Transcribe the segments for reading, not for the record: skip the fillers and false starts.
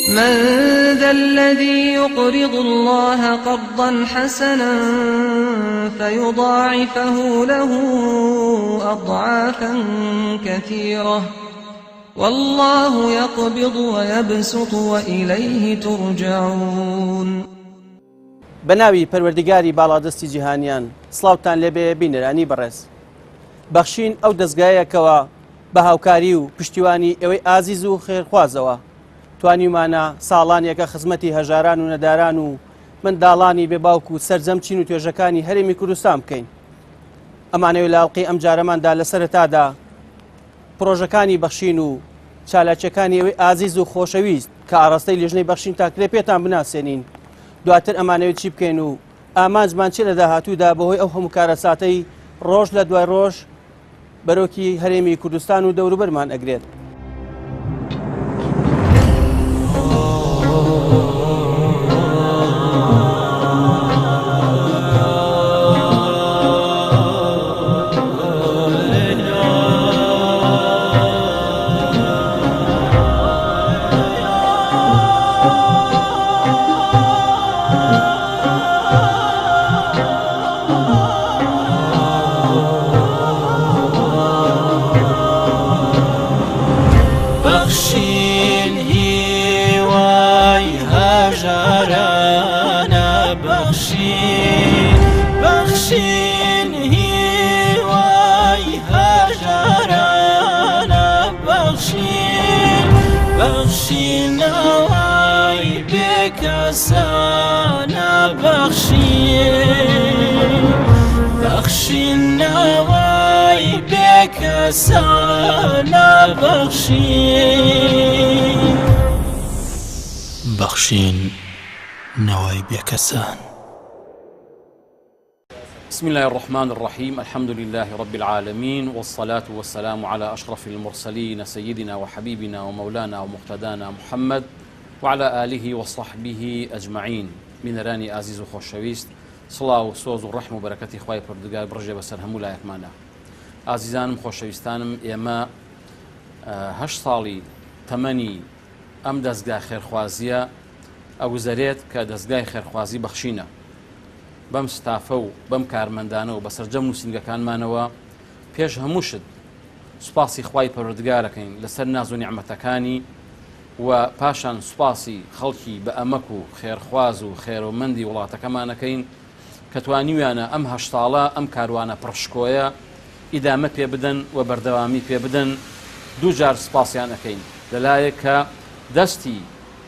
من ذا الذي يقرض الله قرضا حسنا فيضاعفه له أضعافا كثيرة والله يقبض ويبسط وإليه ترجعون. بناوی پەروەردگاری باڵادەستی جیهانیان سڵاوتان لێبێ بینەرانی بەڕێز. بەخشین ئەو دەستگایەکەوە بە هاوکاری و پشتیوانی ئێوەی ئازیز و خێرخوازەوە توانیمانە ساڵانیەکە خزمەتی هەژاران و نەداران و منداڵانی بێباوک و سەرجەمچین و توێژەکانی هەرێمی کوردستان بکەین. ئەمانەوەی لاڵقی ئەم جارەماندا لە سەرەتادا پرۆژەکانی بەخشین و چالاکیەکانی ئێوەی ئازیز و خۆشەویست کە ئاڕاستەی لێژنەی بەخشین تاکرێ پێتان بناسێنین. دواتر ئەمانەوەی چی بکەین و ئامانجمان چی لە داهاتوودا بەهۆی ئەو هەموو کارە ساتەی ڕۆژ لە دوای ڕۆژ بەرۆکی هەرێمی کوردستان و دەوروبەرمان ئەگرێت. بەخشین نەوای بێکەسان. بسم الله الرحمن الرحيم. الحمد لله رب العالمين والصلاة والسلام على أشرف المرسلين سيدنا وحبيبنا ومولانا ومقتدانا محمد وعلى آله وصحبه أجمعين. من راني عزيز وخوشويست صلاة وسوز والرحمة وبركاته خواهي پردگار برجة بسر همو لا يكمانا. عزيزانم خوشويستانم ئێمە 8 ساڵی تەمەنی ئەم دەستگای خێرخوازیە ئەگوزارێت کە دەستگای خێرخوازی بەخشینە. بەم ستافە و بەم کارمەندانە و بەسەرجەم نووسینگەکانمانەوە پێش هەمووشت سوپاسی خوای پەروەردگارەکەین لەسەر ناز و نیعمەتەکانی و پاشان سوپاسی خەڵکی بە ئەمەک و خێرخواز و خێرۆمەندی وڵاتەکەمانەکەین کە توانیویانە ئەم 8 ساڵە ئەم کاروانە پڕشکۆیە ئیدامە پێ بدەن و بەردەوامی پێ بدەن. دوو جار سپاسیان ئەەکەین لەلایەک کە دەستی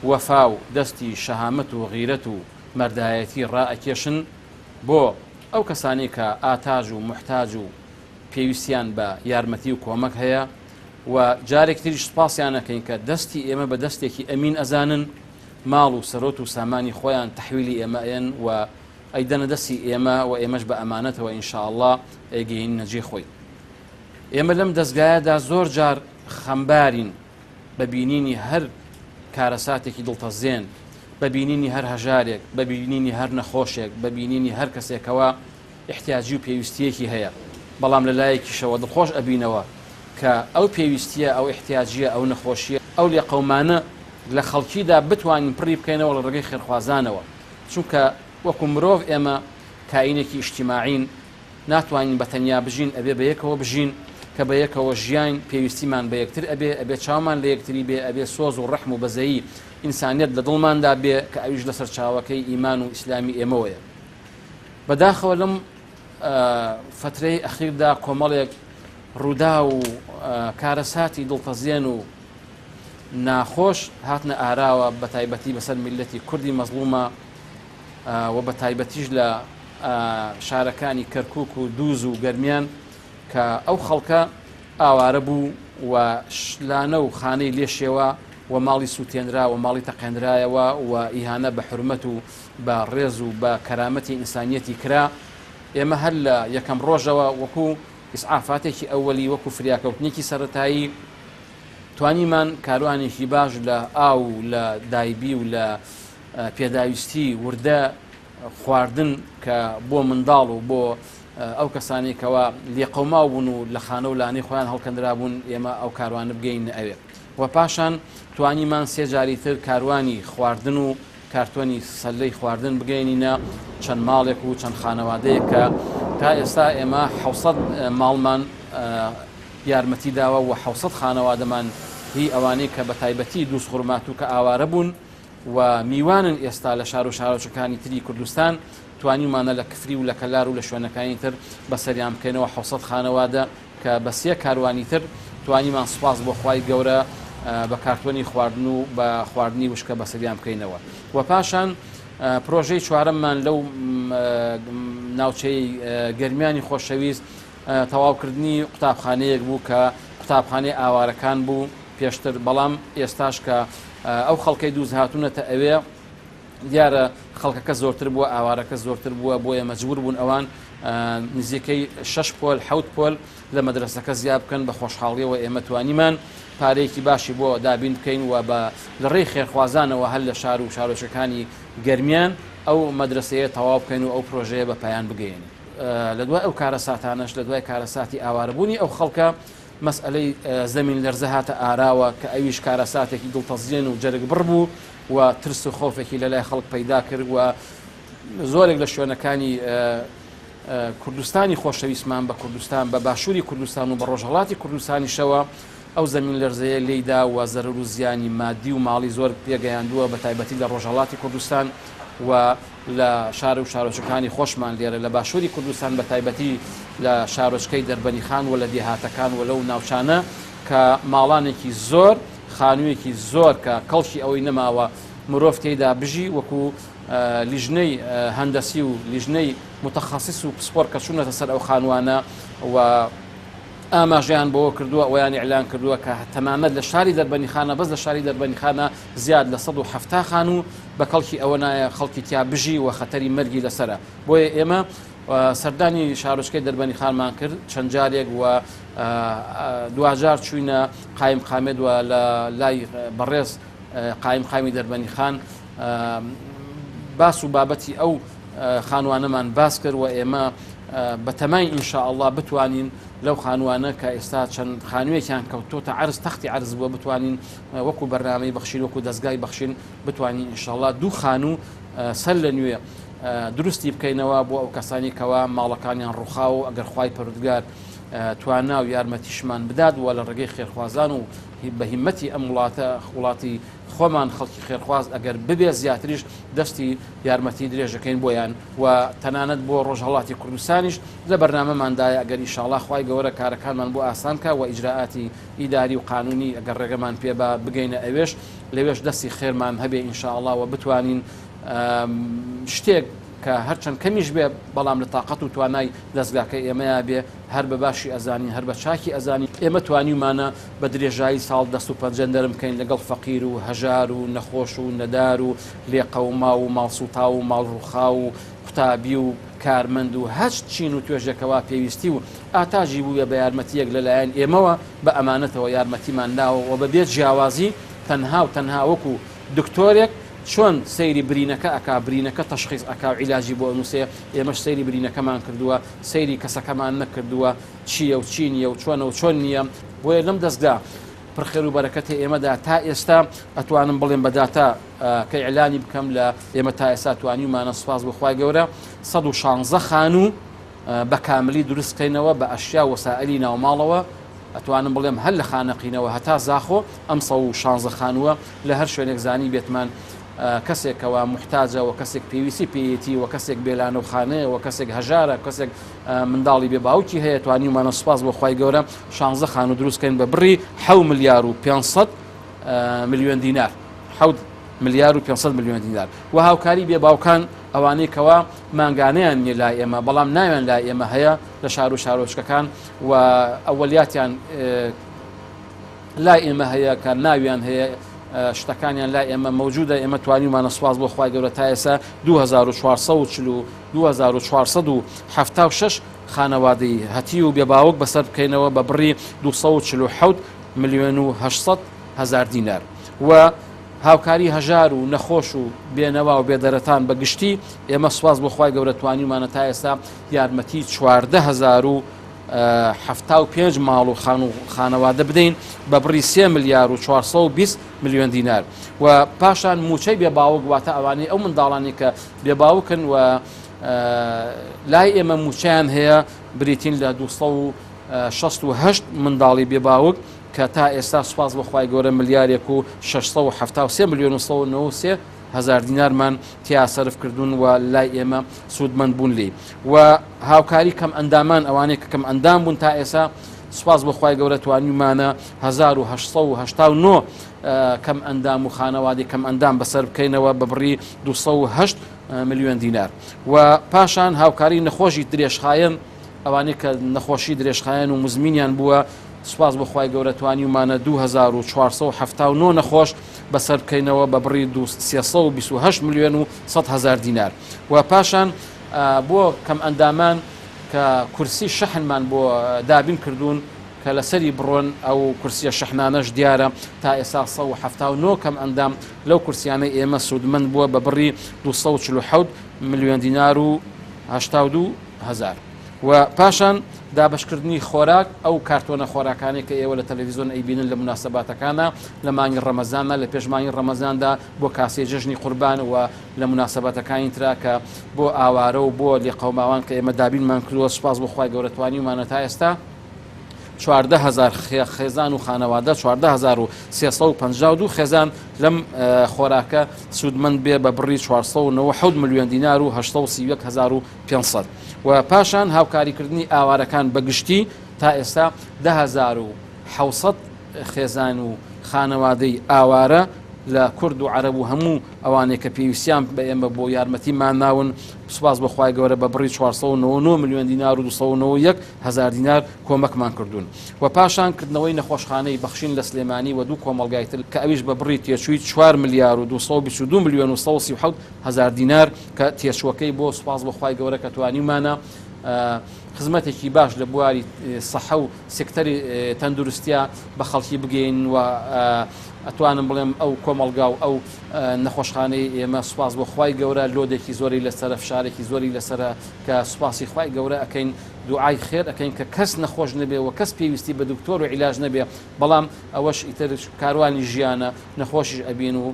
وەفا و دەستی شەهامەت و غیرەت و مەردایەتی ڕائەکێشن بۆ ئەو کەسانی کە ئاتاژ و محتاج و پێویستیان بە یارمەتی و کۆمەک هەیە و جارێک تریش سپاسیان ئەەکەین کە دەستی ئێمە بە دەستێکی ئەمین ئەزانن ماڵ و سەرۆت و سامانی خۆیان تەحویلی ئێمەیەن و ئەیدەنە دەستی ئێمە و ئێمەش بە ئەمانەتەوە ئینشاءڵڵا ئەیگەین نەجێ خۆی. ئێمە لەم دەستگایەدا زۆر جار خەمبارین بەبینینی هەر کارەساتێکی دڵتەزێن، بەبینینی هەر هەژارێک، بەبینینی هەر نەخۆشێک، بەبینینی هەر کەسێکەوە احتیاجی و پێویستیەکی هەیە. بەڵام لەلایەکیشەوە دڵخۆش ئەبینەوە کە ئەو پێویستیە، ئەو احتیاجیە، ئەو نەخۆشیە، ئەو لێ قەومانە لە خەڵکیدا بتوانین پڕی بکەینەوە لە ڕێگەی خێرخوازانەوە. چونکە وەکو مرۆڤ ئێمە کائینێکی ئیجتیماعین ناتوانین بەتەنیا بژین، ئەبێ بە یەکەوە بژین کە بە یەکەوە ژیان پێویستیمان بە یەکتر ئەبێ چاومان لە یەکتری بێ، ئەبێ سۆز و ڕەحم و بەزەیی ئینسانیەت لە دڵماندا بێ کە ئەویش لەسەر چاوەکەی ئیمان و ئیسلامی ئێمەوەیە. بەداخەوە لەم فترەی ئەخیردا کۆمەڵێک ڕوودا و کارەساتی دڵتەزیێن و ناخۆش هاتنە ئاراوە بە تایبەتی بەسەر میلەتی کوردی مەزڵومە و بە تایبەتیش لە شارەکانی کەرکووک و دووز و گەرمیان کە ئەو خەڵکە ئاوارە بوو و شلانە و خانەی لێشێوە و ماڵی سووتێنرا و ماڵی تەقێنرایەوە و ئیهانە بە حرمەت و بە ڕێز و بە کەرامەتی ئینسانیەتی کرا. ئێمە هەر لە یەکەم ڕۆژەوە وەکو ئیسعافاتێکی ئەوەلی وەکو فریاکەوتنێکی سەرەتایی توانیمان کاروانێکی باش لە ئاو و لە دایبی و لە پێداویستی وردە خواردن کە بۆ منداڵ و بۆ ئەو کەسانێکەوە لێقەوما بوون و لە خانە و لانەی خۆیان هەڵکەندرا بوون ئێمە ئەو کاروانە بگەین ئەوێ. و پاشان توانیمان سێ جاری تر کاروانی خواردن و کارتۆنی سەلەی خواردن بگەینینە چەند ماڵێک و چەند خانەوادەیەک کە تا ئێستا ئێمە 600 ماڵمان یارمەتی داوە و 600 خانەوادەمان هی ئەوانەی کە بە تایبەتی دووس خوڕمات و کە ئاوارە بوون و میوانن ئێستا لە شار و شارۆچەکانی تری کوردستان توانیمانە لە کفری و لە کەلار و لە شوێنەکانی تر بەسەریان بکەینەوە 600 خانەوادە کە بە سێ کاروانی تر توانیمان سوپاس بۆ خوای گەورە بە کارتۆنی خواردن و بە خواردنی وشکە بەسەریان بکەینەوە و پاشان پرۆژەی چوارەممان لەو ناوچەی گەرمیانی خۆشەویست تەواوکردنی قوتابخانەیەک بوو کە قوتابخانەی ئاوارەکان بوو پێشتر بەڵام ئێستاش کە ئەو خەڵکەی دووز هاتوونەتە ئەوێ دیارە خەڵکەکە زۆرتر بووە ئاوارەکە زۆرتر بووە بۆیە مەجبور بوون ئەوان نزیکەی 6 پۆل 7 پۆل لە مەدرسەکە زیاد بکەن بە خۆشحاڵیەوە ئێمە توانیمان پارەیەکی باشی بۆ دابین بکەین و بە لە ڕێی خێرخوازانەوە هەل لە شار و شارۆچەکانی گەرمیان ئەو مەدرسەیە تەواو بکەین و ئەو پرۆژەیە بە پایان بگەین. لە دوای ئەو کارە ساتانەش لە دوای کارە ساتی ئاوارەبوونی ئەو خەڵکە مەسئلەی زەمین لەرزە هاتە ئاراوە کە ئەویش کارە ساتێکی دڵتەزیێن و جەرگ بڕ بوو و ترس و خۆفێکی لە لای خەڵک پەیدا کرد و زۆرێک لە شوێنەکانی کوردستانی خۆشەویستمان بە کوردستان بە باشووری کوردستان و بە ڕۆژهەڵاتی کوردستانی شەوە ئەو زەمین لەرزەیە لێیدا و زەرەر و زیانی مادی و ماڵی زۆر پێگەیاندووە بە تایبەتی لە ڕۆژهەڵاتی کوردستان و لە شار و شارۆچەکانی خۆشمان لێرە لە باشووری کوردستان بە تایبەتی لە شارۆچکەی دەربەنیخان و لە دیهاتەکان و لەو ناوچانە کە ماڵانێکی زۆر خانوویەکی زۆر کە کەڵکی ئەوەی نەماوە مرۆڤ تێیدا بژی وەکو لیژنەی هەندەسی و لیژنەی متەخەسیس و پسپۆر کە چوونەتە سەر ئەو خانوانە و ئاماژیان بۆ کردووە ئەویان ئیعلان کردووە کە تەمامەت لە شاری دەربەنیخانە بەس لە شاری دەربەنیخانە زیاد لە 170 خانوو بە کەڵکی ئەوە نایە خەڵکی تیا بژی و خەتەری مەرگی لەسرە بۆیە ئێمە سەردانی شارۆچکەی دەربەنیخانمان کرد چەند جارێک و دوجار چوینە قایم خامێد و لە لای بەڕێز قایم خامی دەربەنیخان باس و بابەتی ئەو خانوانەمان باس کرد و ئێمە بە تەمای ئینشاءالله بتوانین لەو خانوانە کە ئێستا چەند خانوویەکیان کەوتۆتە عرض تەختی عرض بووە بتوانین وەکو بەرنامەی بەخشین وەکو دەستگای بەخشین بتوانین ئینشاءالله دوو خانوو سەر لە نوێ دروستی بکەینەوە بۆ ئەو کەسانی کەوا ماڵەکانیان ڕووخا و ئەگەر خوای پەروەردگار توانا و یارمەتیشمان بدات و لە ڕێگەی خێرخوازان و بە هیمەتی ئەم وڵاتی خۆمان خەڵکی خێرخواز ئەگەر ببێ زیاتریش دەستی یارمەتی درێژەکەین بۆیان و تەنانەت بۆ ڕۆژهەڵاتی کوردستانیش لە بەرنامەماندایە ئەگەر ئینشاءالله خوای گەورە کارەکانمان بۆ ئاسانکە و ئیجراعاتی ئیداری و قانونی ئەگەر ڕێگەمان پێ بگەینە ئەوێش لەوێش دەستی خێرمان هەبێ ئینشاءالله و بتوانین شتێک کە هەرچەند کەمیش بێ بەڵام لە تااقەت و توانای دەستگاکە ئێمەیە بێ هەر بە باشی ئەزانی هەر بە چاکی ئەزانی ئێمە توانیمانە بە درێژایی ساڵ دەست و پەنجەن دەرم بکەین لەگەڵ فەقیر و هەژار و نەخۆش و نەدار و لێقەوما و ماڵسوتا و ماڵڕووخا و قوتابی و کارمەند و هەچ چین و توێژەکەوا پێویستی و ئاتاژی بووە بە یارمەتیەک لەلایەن ئێمەوە بە ئەمانەتەوە یارمەتیمان داوە و بەبێت جیاوازی تەنها و تەنها وەکو دکتۆرێک چۆن سەیری برینەکە ئەکا برینەکە تەشخیص ئەکا و عیلاجی بۆ نووسێ ئێمەش سەیری برینەکەمان کردووە سەیری کەسەکەمان نەکردووە چییە و چی نییە و چۆنە و چۆن نییە بۆیە لەم دەستگا پرخێر و بەرەکەتی ئێمەدا تا ئێستا ئەتوانم بڵێم بەداتا کە ئیعلانی بکەم لە ئێمە تا ئێستا توانیمانە سوپاس بخوای گەورە 116 خانوو بە کاملی دروستکەینەوە بە ئەشیا وەسائلی ناوماڵەوە ئەتوانم بڵێم هەر لە خانەقینەوە هەتا زاخۆ ئەم 116 خانووە لە هەر شوێنێک زانی بێتمان کەسێکەوە محتاجە و کەسێک پێویستی پێیەتی و کەسێک بێلانە و خانەیە و کەسێک هەژارە کەسێک منداڵی بێ باوکی هەیە توانیمانە سوپاس بۆ خوای گەورە 16 خانوو دروستکەین بە بڕی 7 ملیار و 500 میلیۆن دینار 7 ملیار و 500 میلیۆن دینار و هاوکاری بێ باوکان ئەوانەی کەوا مانگانەیان نیە لای ئێمە بەڵام ناویان لای ئێمە هەیە لە شار و شارۆچکەکان و ئەوەلیاتیان لای ئێمە هەیە کە ناویان هەیە شتەکانیان لای ئێمە مەوجودە ئێمە توانیمانە سوپاس بۆ خوای گەورە تا ئێستا 2476 خانەوادەی هەتی و بێباوک بەسەر بکەینەوە بە بڕی 247 ملیۆن و 800 هزار دینار و هاوکاری هەژار و نەخۆش و بێنەوا و بێدەرەتان بەگشتی ئێمە سوپاس بۆ خوای گەورە توانیمانە تا ئێستا یارمەتی 14,000 75 ماڵ و خانەوادە بدەین بە بڕی 3 ملیار و 420 میلیۆن دینار و پاشان موچەی بێباوک واتە ئەوانەی ئەو منداڵانی کە بێباوکن و لای ئێمە موچیان هەیە بریتین لە 268 منداڵی بێباوک کە تا ئێستا سوپاس بەخوای گەورە ملیارێک و 673 میلیۆن و 193 هزار دینارمان تیا سەرف کردوون و لای ئێمە سوودمەند بوون لێ و هاوکاری کەم ئەندامان ئەوانەیە کە کەم ئەندام بوون تا ئێستا سوپاس بەخوای گەورە توانیمانە 1889 کەم ئەندام و خانەوادی کەم ئەندام بەسەر بکەینەوە بە بڕی 208 میلیۆن دینار و پاشان هاوکاری نەخۆشی درێژخایەن ئەوانەیە کە نەخۆشی درێژخایەن و مزمینیان بووە سوپاس بەخوای گەورە توانیمانە 2479 نەخۆش بەسەر بکەینەوە بە بڕی 328 میلیۆن و 100 هزار دینار و پاشان بۆ کەم ئەندامان کە کورسی شەحنمان بۆ دابین کردوون کە لەسەری بڕۆن ئەو کورسیە شەحنانەش دیارە تا ئێستا 179 کەم ئەندام لەو کورسیانەی ئێمە سوودمەند بووە بە بڕی 247 میلیۆن دینار و 82 هزار و پاشان دابشکردنی خۆراک ئەو کارتۆنە خۆراکانی کە ئێوە لە تەلەڤیزۆن ئەیبینن لە مناسباتەکانە لە مانگی ڕەمەزاندا لە پێش مانگی ڕەمەزاندا بۆ کاسێ جەژنی قوربان و لە مناسباتەکانی ترا کە بۆ ئاوارە و بۆ لێقەوماوان کە ئێمە دابینمان کردووە سوپاس بەخوای گەورە توانیمانە تا ئێستا 14,000 خێزان و خانەوادە 14,352 خێزان لەم خۆراکە سوودمەند بێ بە بڕی 497 میلیۆن دینار و 831,500 و پاشان هاوکاریکردنی ئاوارەکان بەگشتی تا ئێستا 10,700 خێزان و خانەوادەی ئاوارە لە کورد و عەرەب و هەموو ئەوانەیە کە پێویستیان بە ئێمە بۆ یارمەتیمان ناون سوپاس بەخوای گەورە بە بڕی 499 میلیۆن دینار و 291 هزار دینار کۆمەکمان کردوون و پاشان کردنەوەی نەخۆشخانەی بەخشین لە سلێمانی و دوو کۆمەڵگای تر کە ئەویش بە بڕی تێچووی 4 ملیار و 222 میلیۆن و 137 هزار دینار کە تێچوەکەی بۆ سوپاس بەخوای گەورە کە توانیمانە خزمەتێکی باش لە بواری سەحە و سێکتەری تەندروستیە بە خەڵکی بگەین و ئەتوانم بڵێم ئەو کۆمەڵگا و ئەو نەخۆشخانەی ئێمە سوپاس بۆ خوای گەورە لۆدێکی زۆری لەسرە فشارێکی زۆری لەسرە کە سوپاسی خوای گەورە ئەکەین دوعای خێر ئەەکەین کە کەس نەخۆش نەبێ و کەس پێویستی بە دکتۆر و عیلاج نەبێ بەڵام ئەوەش ئیتر کاروانی ژیانە نەخۆشیش ئەبین و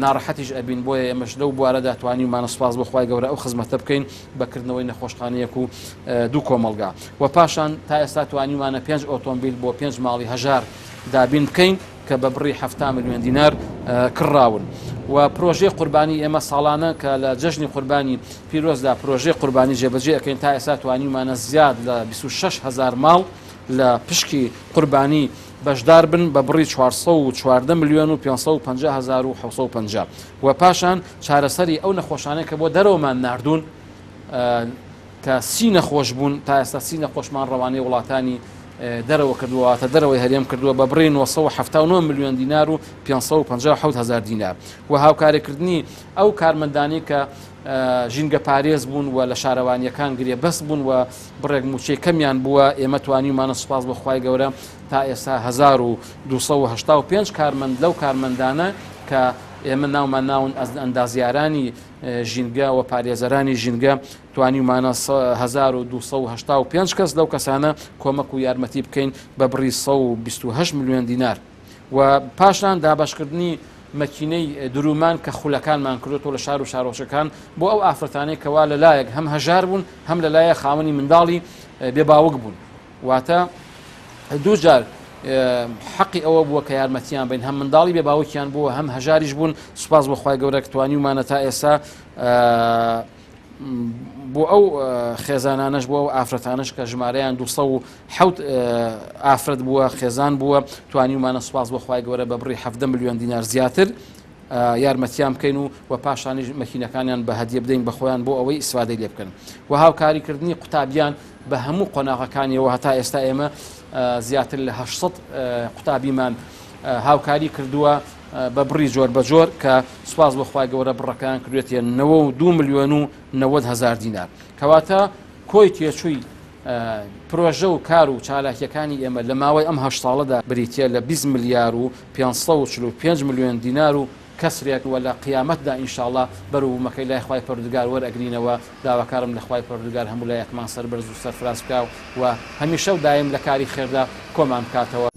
ناڕەحەتیش ئەبین بۆیە ئێمەش لەو بوارەدا توانیمانە سوپاس بۆ خوای گەورە ئەو خزمەتە بکەین بەکردنەوەی نەخۆشخانەیەک و دوو کۆمەڵگا و پاشان تا ئێستا توانیمانە 5 ئۆتۆمبیل بۆ 5 ماڵی هەژار دابین بکەین کە بە بڕی 7 میلیۆن دینار کڕاون و پرۆژەی قوربانی ئێمە ساڵانە کە لە جەژنی قوربانی پیرۆزدا پرۆژەی قوربانی جێبەجێ ئەەکەین تا ئێستا توانیمانە زیاد لە 26,000 ماڵ لە پشکی قوربانی بەشدار بن بە بڕی 414 میلیۆن و 550,750 و پاشان چارەسەری ئەو نەخۆشانەیە کە بۆ دەرەوەمان ناردوون کە سی نەخۆش بوون تا ئێستا سی نەخۆشمان ڕەوانەی وڵاتانی دەرەوە کردووەتە دەرەوەی هەرێم کردووە بە بڕی 979 میلیۆن دینار و 557 هزار دینار و هاوکاریکردنی ئەو کارمەندانی کە ژینگە پارێز بوون و لە شارەوانیەکان گرێ بەس بوون و بڕێک موچەی کەمیان بووە ئێمە توانیمانە سوپاس بەخوای گەورە تا ئێستا 1285 کارمەند لەو کارمەندانە کە ئێمە ناومان ناون ئەندازیارانی ژینگە و پارێزەرانی ژینگە توانیمانە 1285 کەس لەو کەسانە کۆمەک و یارمەتی بکەین بە بڕی 128 میلیۆن دینار و پاشان دابشکردنی مەکینەی درومان کە خولەکانمان کردوەوە لە شار و شارۆچەکان بۆ ئەو ئافرەتانەی کەوا لەلایەک هەم هەژار بوون هەم لەلایە خاوەنی منداڵی بێباوک بوون واتە دوو جار حەقی ئەوە بووە کە یارمەتیان بین هەم منداڵی بێباوکیان بووە هەم هەژاریش بوون سوپاس بەخوای گەورە کە توانیمانە تا ئێستا بۆ ئەو خێزانانەش بووە و ئافرەتانش کە ژمارەیان 207 ئافرەت بووە خێزان بووە توانیمانە سوپاس بەخوای گەورە بە بڕی 7 میلیۆن دینار زیاتر یارمەتیان بکەین و پاشانی مەکینەکانیان بە هەدیە بدەین بە خۆیان بۆ ئەوەی ئیسفادەی لێ بکەن و هاوکاریکردنی قوتابیان بە هەموو قۆناغەکانیەوە هەتا ئێستا ئێمە زیاتر لە 800 قوتابیمان هاوکاری کردووە بە بڕی جۆر بە جۆر کە سوپاس بەخوای گەورە بڕەکان کردوێتە 92 میلیۆن و 90 هزار دینار کەواتە کۆی تێچووی پرۆژە و کار و چالاکیەکانی ئێمە لە ماوەی ئەم 8 ساڵەدا بریتە لە 20 ملیار و 545 میلیۆن دینار و کەسرێک وە لە قیامەتدا ئینشاءڵڵا بەرەو مەکەی لای خوای پەروەردگار وەرئەگرینەوە. داواکارم لە خوای پەروەردگار هەموو لایەکمان سەربەرز و سەرفراز بکا و هەمیشە و دایم لە کاری خێردا کۆمان بکاتەوە.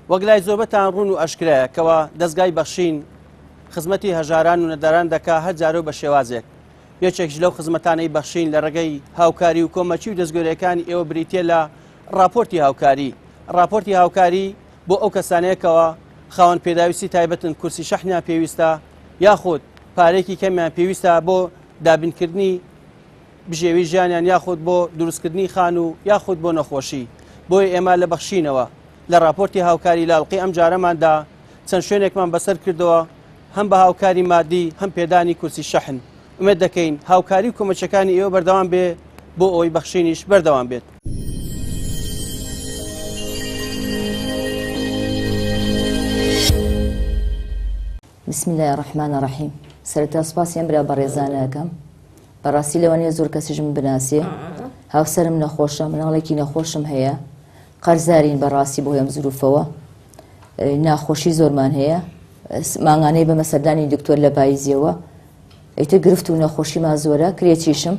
وەک لای زۆربەتان ڕوون و ئەشکرایە کەوا دەستگای بەخشین خزمەتی هەژاران و نەداران دەکا هەر جارۆ بە شێوازێک. یەکێکش لەو خزمەتانەی بەخشین لە ڕێگەی هاوکاری و کۆمەچی و دەستگۆرەکانی ئێوە بریتێ لە راپۆرتی هاوکاری. راپۆرتی هاوکاری بۆ ئەو کەسانەیەکەوە خاوەن پێداویستی تایبەتن کورسی شەحنیان پێویستە یاخود پارێکی کەمیان پێویستە بۆ دابینکردنی بژێوی ژیانیان یاخود بۆ دروستکردنی خان و یاخود بۆ نەخۆشی. بۆی ئێمە لە بەخشینەوە لە راپۆرتی هاوکاری لاڵقی ئەم جارەماندا چەند شوێنێکمان بەسەر کردەوە هەم بە هاوکاری مادی هەم پێدانی کورسی شەحن. ئومێد دەکەین هاوکاری و کۆمەچەکانی ئێوە بەردەوام بێ بۆ ئەوەی بەخشینیش بەردەوام بێت. بسم الله الرحمن الرحیم. سەرەتا سوپاسیان برا بەڕێزانەکەم. بەڕاستی لەوانەیە زۆر کەسیشم بناسێ. هاوسەرم نەخۆشە، مناڵێکی نەخۆشم هەیە. قەرزارین بەڕاستی بۆ هەم زروفەوە. ناخۆشی زۆرمان هەیە. مانگانەی بەمە سەردانی دکتۆر لە پاییزیەوە. ئەیتر گرفت و نەخۆشیمان زۆرە کرێکیشم.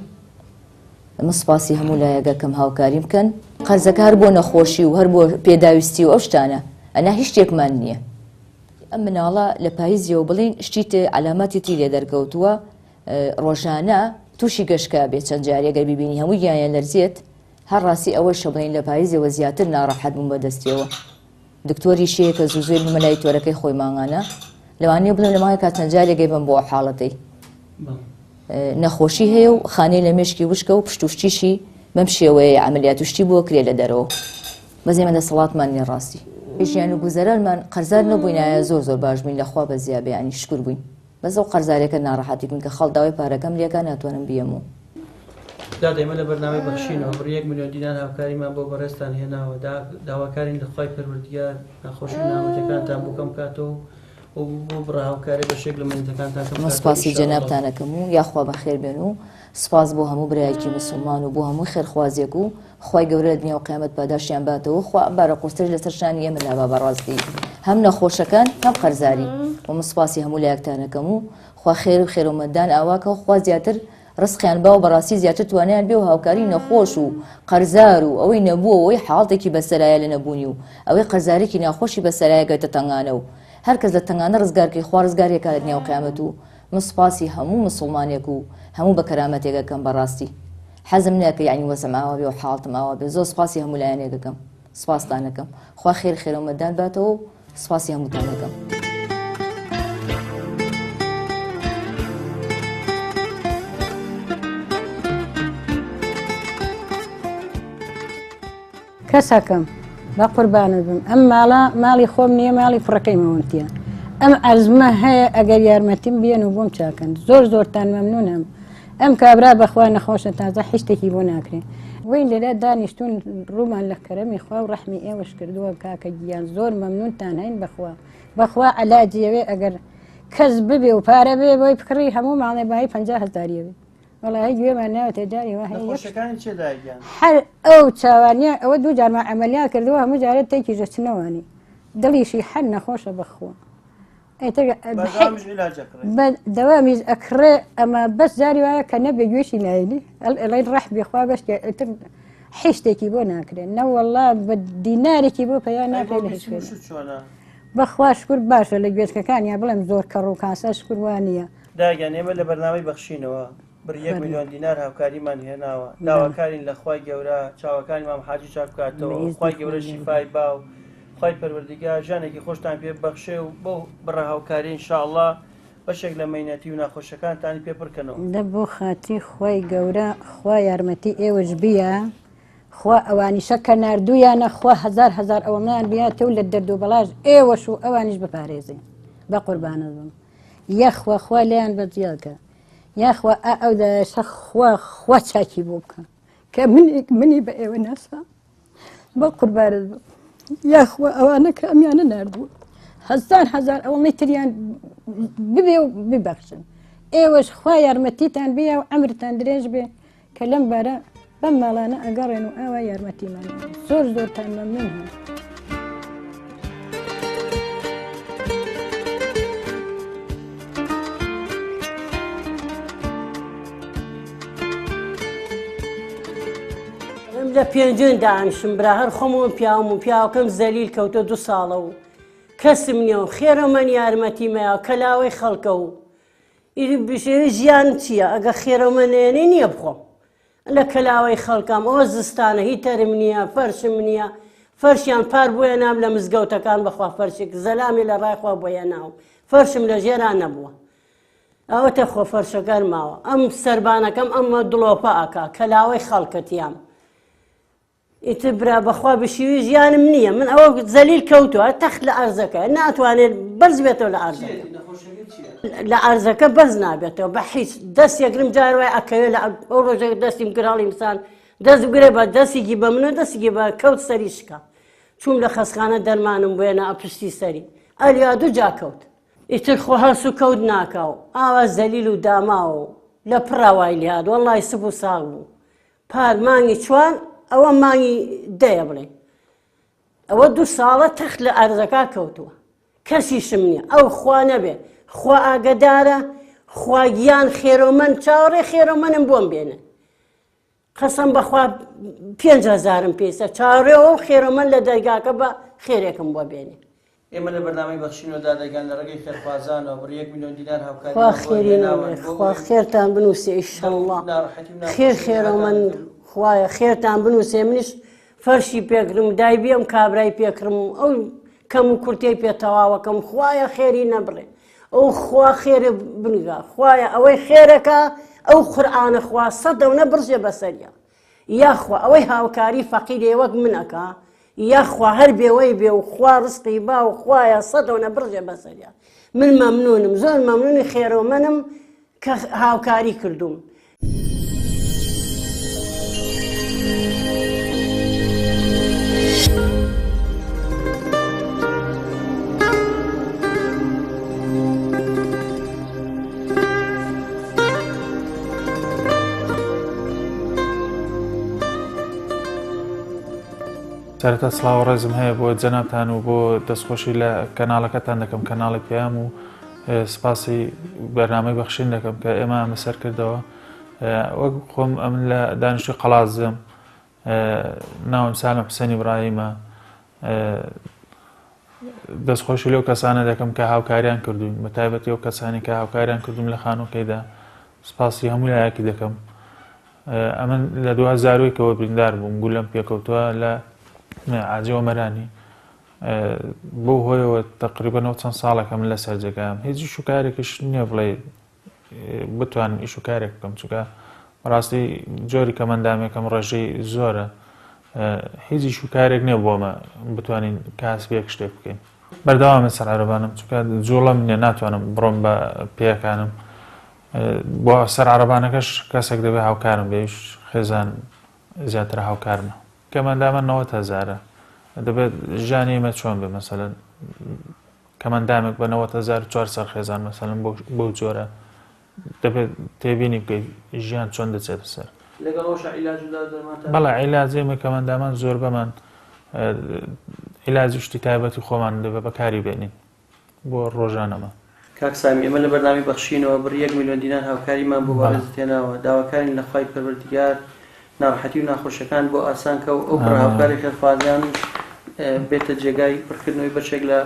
من سوپاسی هەموو لایەکەکەم هاوکاری بکەن. قەرزەکە هەر بۆ نەخۆشی و هەر بۆ پێداویستی و ئەو شتانە. ئەنا هیچ شتێکمان نییە. ئەم مناڵە لە پاییزیەوە بڵین شتی علامەتی لێ دەرکەوتووە ڕۆژانە تووشی گەشکا بێت چەند جارێگەر ببینی هەموو گیانیان لەرزێت هەر ڕاستی ئەوەی شەبڵین لە پاییزەوە زیاتر ناڕەحەت بووم بەدەستیەوە. دکتۆری شەیە کە زوو بمە لای تۆرەکەی خۆی ماغانە لەوانەیە بڵێم لە ماهەکە چەند جارێگەی بم بۆ حاڵەتەی نەخۆشی هەیە و خانەی لە مێشکی وشکە و پشتوشتیشی بەم شێوەیە عملیات وشتی بووە کرێ لە دەرەوە. بەزێمە دەسەڵاتمان نیە ڕاستی. ژیان و گوزەرانمان قەرزار نەبووینایە زۆر باش بووین لەخوا بە زیابیانی شکر بووین. بەس ئەو قەرزارێکە ناڕەحەتی بووین کە خەڵداوای پارەکەم لێکا ناتوانم بیەمەوە. دادەمە لە بەرنامەی بەخشینەوە بڕ 1 ملیۆن دینار هاوکاریمان بۆ بەڕێستان هێناوە داواکارین لە خوای پەروەردگار ناخۆشی ناوەتەکانتان بۆ کەم کاتەوە و بۆ بڕ هاوکاری بە شێک لە منیتەکانتان کەم. سوپاسی جەنابتانەکەم و یاخوا بەخێر بێن و سپاس بۆ هەموو برایەکی مسلمان و بۆ هەموو خێرخوازیەک و خوای گەورە لە دنیا و قیامەت پاداشیان باتەوە. خوا بارە قورستر لەسەرشانی ئێمە لاوا بەڕاستی هەم نەخۆشەکان هەم قەرزاری و من سوپاسی هەموو لایەکتانەکەم و خوا خێر و خێرۆمەدان ئاواکە و خوا زیاتر ڕزقیان با و بەڕاستی زیاتر توانیان بێ و هاوکاری نەخۆش و قەرزار و ئەوەی نەبووە ئەوەی حاڵتێکی بەسەرایە لە نەبوونی و ئەوەی قەرزارێکی ناخۆشی بەسەرایە گەیتە تەنگانە و هەر کەس لە تەنگانە ڕزگارکەی خوا ڕزگارێکا لە دنیا و قیامەت و من سوپاسی هەموو مسڵمانێک و هەموو بە کەرامەتێکەکەم بەڕاستی حەزم ناکە یعنی وەزم ئاوا بێ و حاڵتم ئاوا بێ. زۆر سوپاسی هەموو لایەنێکەکەم سوپاسدانەکەم. خوا خێر خێرەومەدان باتەوە و سوپاسی هەمووتانەکەم. کەسەکەم بە قوربانت بم ئەم ماڵە ماڵی خۆم نییە ماڵی فڕەکەی مەوەنتیە. ئەم ئەرزمە هەیە ئەگەر یارمەتیم بێن و بۆم چاکەن زۆرتان مەمنونم. ئەم کابرا بەخوا نەخۆشە تازە حیشتێکی بۆ ناکرێت. وی لێرە دانیشتون ڕوومان لە کەرەمی خوا و ڕەحمی ئێوەش کردووە کاکە گیان زۆر مەمنونتان هەین بەخوا عەلاجیەوێ ئەگەر کەس ببێ و پارە بێ بۆی بکڕی هەموو ماڵێ بای 50,000 وڵی گوێمان ناوێتە جاری وە هەر ئەو چاوانە ئەوە دوو جارمان ئەمەلیات کردووە هەموو جارێت تێکی ژەچنەوەنی دڵیشی هەر نەخۆشە بەخۆ دەوامیز ئەکڕێ ئەمە بەس جاری وایە کە نەبێ گوێشی لایلی ئەڵی ڕەح بێخوا بەشتر حیشتێکی بۆ ناکرێن نەوەڵا بە دینارێکی بۆ پەیان ناکرێت هیچ بەخوا شکر باشە لە گوێچکەکانیان بڵێم زۆر کەڕ و کاسە شکروانیە. داگەن ئێمە لە بەرنامەی بەخشینەوە بڕ 1 ملیۆن دینار هاوکاریمان هێناوە. داواکارین لە خوای گەورە چاوەکانی مام حاجی چاک بکاتەوە. خوای گەورە شیفای باو خوای پەروەردگار ژانێکی خۆشتان پێ بەخشێ و بۆ بڕە هاوکاری ئینشاءڵڵا بەشێک لە مەینەتی و ناخۆشەکانتانی پێ پڕکەنەوە. دە بۆ خاتی خوای گەورە خوا یارمەتی ئێوەش بیە خوا ئەوانیشە کە نردوویانە خوا هەزار ئەوەمان بیاتەوە لە دەردوو بەڵاژ ئێوەش و ئەوانیش بپارێزین بە قوربانت بم. یەخوا خوا لێیان بەجیاکە یاخوا ئەو دەشە خوا چاکی بۆ بکە کە منی بە ئێوە ناسا بە قوربانت بم. یاخوا ئەوانە کە ئەمیانە نردووە هەزار ئەوەڵی تریان ببێ و ببەخشن ئێوەش خوا یارمەتیتان بێ و ئەمرتان درێژ بێ کە لەم بارە بەم ماڵانە ئەگەڕێن و ئاوا یارمەتیمان زۆر زۆرتان مەمنون هەن. لە پێنجێن دانیشم برا هەر خۆمەوە پیاوم و پیاوەکەم زەلیل کەوتە 2 ساڵە و کەسم نییە و خێرە من یارمەتی مەیە کەلاوەی خەڵکە و بژێ ژیان چییە ئەگە خێرەمەنێنێ نییە بخۆم لە کەلاوەی خەڵکەم ئەوە زستانە هیتەرم نییە فەرشم نییە فەرشیان پار بۆیە نام لە مزگەوتەکان بەخوا فەرشێک زەلامی لە ڕایخوا بۆیە ناو فەرشم لە ژێران نەبووە ئەوەتە خۆ فەرشەکەر ماوە ئەم سەربانەکەم ئەمە دڵۆپە ئاکا کەلاوەی خەڵکەتیام ئیتر برا بەخوا بشیوی ژیانم نییە من ئەوە زەلیل کەوتووە تەخت لە ئەرزەکە ناتوانێت بەرز بێتەوە لە ئەرزەکە لە ئەرزەکە بەز نابێتەوە بە هیچ دەستێکرم جاروای ئەکەوێت لە ئەو ڕۆژێک دەستیم گراڵی مسان دەست بگرێ بە دەستێکی بە منە دەستێکی بە کەوت سەری شکا چوم لە خەسخانە دەرمانم بۆێنە ئەپشتی سەری ئەلیا دوو جا کەوت ئیتر خۆ هەرس و کەوت ناکاو ئاوا زەلیل و داماوە و لە پڕاوای لێهات وەڵای سب و ساغ بوو پار مانگی چوان ئەوە مانگی دەیە بڵێ ئەوە 2 ساڵە تەخت لە ئەرزەکە کەوتووە کەسیشم نییە ئەو خوا نەبێ خوا ئاگدارە خواگیان خێرۆمەند چاوەڕێ خێرۆمەنم بۆم بێنن قەسەم بەخوا 5,000م پێسە چاوەڕێ ئەو خێرۆمەند لە دەرگاکە بە خێرێکم بۆ بێنێ ئێمە لە بەرنامەی بەخشینەوەدا دەگەن لە ڕێگەی خێرخوازانەوە بڕ 1 میلیۆن دینار هاوکاری خوا خێری خوا خێرتان بنووسێ ئیشەڵڵا خێر خێرۆمەند خوایە خێرتان بنووسێ منیش فەرشی پێکرم دای بێم کابرای پێکرم ئەو کەم و کورتەی پێتەواوەکەم خوایە خێری نەبڕێ ئەو خوا خێرە بنگا خوایە ئەوەی خێرەکە ئەو قورئانە خوا سەدەونە برژێ بەسەریە یاخوا ئەوەی هاوکاری فەقیرێ وەک منەکە یاخوا هەر بێوەی بێ و خوا ڕزقی با و خوایە سەدەونە برژێ بەسەریە من مەمنونم زۆر مەمنونی خێرۆمەنم کە هاوکاری کردوم. سەرەتا سڵاو و ڕێزم هەیە بۆ جەنابتان و بۆ دەستخۆشی لە کەناڵەکەتان دەکەم کەناڵی پیام و سپاسی بەرنامەی بەخشین دەکەم کە ئێمە ئەمە سەر کردەوە وەک خۆم ئەمن لە دانیشتوی قەڵازم ناوم سالم حوسێن ئیبراهیمە دەستخۆشی لەو کەسانە دەکەم کە هاوکاریان کردوین بە تایبەتی ئەو کەسانی کە هاوکاریان کردوم لە خانووکەیدا سپاسی هەموو لایەکی دەکەم ئەمن لە 2001ەوە بریندار بووم گولەم پێکەوتووە لە عاجەوە مەرانی بۆ هۆیەوە تقریبەن چەند ساڵێکە من لە سەرجەکەم هیچ شوکارێکیش نییە بڵێ بتوانم ئیش و کارێک بکەم چونکە بەڕاستی جۆری کەمەندامێکم ڕێژەی زۆرە هیچی شوکارێک نییە بۆمە بتوانین کاسبێک شتێک بکەین بەردەوامە سەر عەرەبانم چونکە جوڵەم نییە ناتوانم بڕۆم بە پێیەکانم بۆ سەر عەرەبانەکەش کەسێک دەبێ هاوکارم بێش خێزان زیاتر هاوکارمە کەمەندامە 90,000 دەبێت ژیانی ئێمە چۆن بێ مەسەلەن کەمەندامێک بە 90,400 خێزان مەسەلەن بۆ جۆرە دەبێت تێبینی بکەیت ژیان چۆن دەچێتە سەر بەڵێ عیلاج ئێمە کەمەندامان زۆر بەمان عیلاجی شتی تایبەتی خۆمان دەبێت بەکاری بێنین بۆ ڕۆژانەمە. کاک سامی ئێمە لە بەرنامەی بەخشینەوە بڕ 1 میلیۆن دینار هاوکاریمان بۆ بەڕێز تێناوە داواکارین لە خوای پەروەردیگار ناڕەحەتی و ناخۆشەکان بۆ ئاسانکە و ئەو هاوکاری خێرخوازیان بێتە جێگای پڕکردنەوەی بەشێک لە